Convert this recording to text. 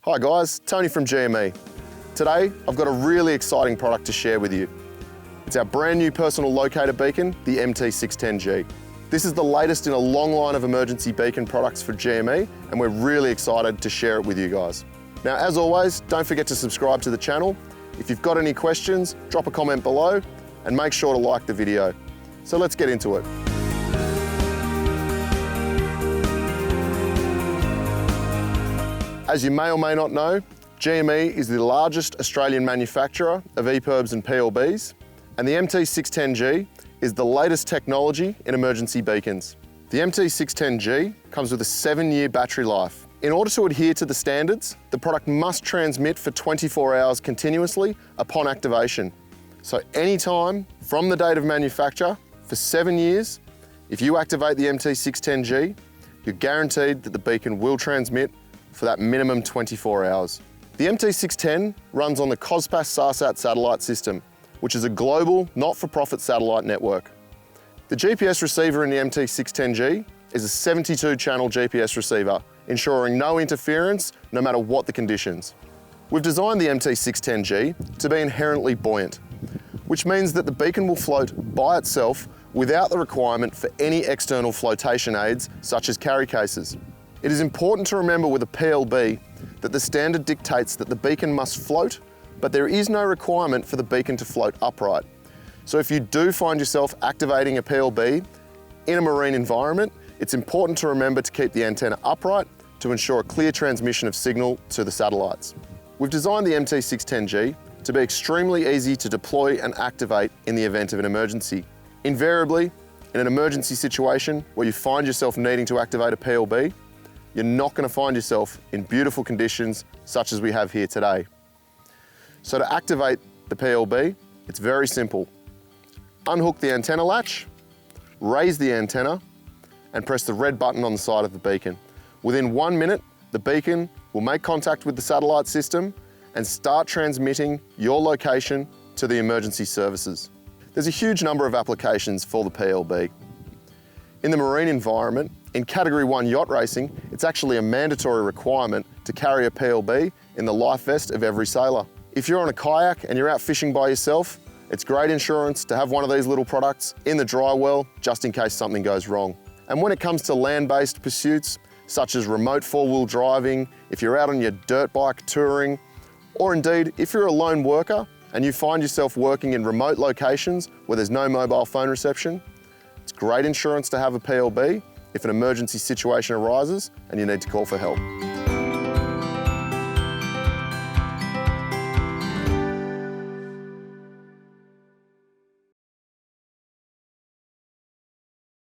Hi guys, Tony from GME. Today, I've got a really exciting product to share with you. It's our brand new personal locator beacon, the MT610G. This is the latest in a long line of emergency beacon products for GME, and we're really excited to share it with you guys. Now, as always, don't forget to subscribe to the channel. If you've got any questions, drop a comment below and make sure to like the video. So let's get into it. As you may or may not know, GME is the largest Australian manufacturer of EPIRBs and PLBs, and the MT610G is the latest technology in emergency beacons. The MT610G comes with a 7-year battery life. In order to adhere to the standards, the product must transmit for 24 hours continuously upon activation. So anytime from the date of manufacture for 7 years, if you activate the MT610G, you're guaranteed that the beacon will transmit for that minimum 24 hours. The MT610 runs on the cospas-sarsat satellite system, which is a global, not-for-profit satellite network. The GPS receiver in the MT610G is a 72-channel GPS receiver, ensuring no interference, no matter what the conditions. We've designed the MT610G to be inherently buoyant, which means that the beacon will float by itself without the requirement for any external flotation aids, such as carry cases. It is important to remember with a PLB that the standard dictates that the beacon must float, but there is no requirement for the beacon to float upright. So if you do find yourself activating a PLB in a marine environment, it's important to remember to keep the antenna upright to ensure a clear transmission of signal to the satellites. We've designed the MT610G to be extremely easy to deploy and activate in the event of an emergency. Invariably, in an emergency situation where you find yourself needing to activate a PLB, you're not going to find yourself in beautiful conditions such as we have here today. So to activate the PLB, it's very simple. Unhook the antenna latch, raise the antenna, and press the red button on the side of the beacon. Within 1 minute, the beacon will make contact with the satellite system and start transmitting your location to the emergency services. There's a huge number of applications for the PLB. In the marine environment, in Category 1 yacht racing, it's actually a mandatory requirement to carry a PLB in the life vest of every sailor. If you're on a kayak and you're out fishing by yourself, it's great insurance to have one of these little products in the dry well, just in case something goes wrong. And when it comes to land-based pursuits, such as remote four-wheel driving, if you're out on your dirt bike touring, or indeed, if you're a lone worker and you find yourself working in remote locations where there's no mobile phone reception, it's great insurance to have a PLB if an emergency situation arises and you need to call for help.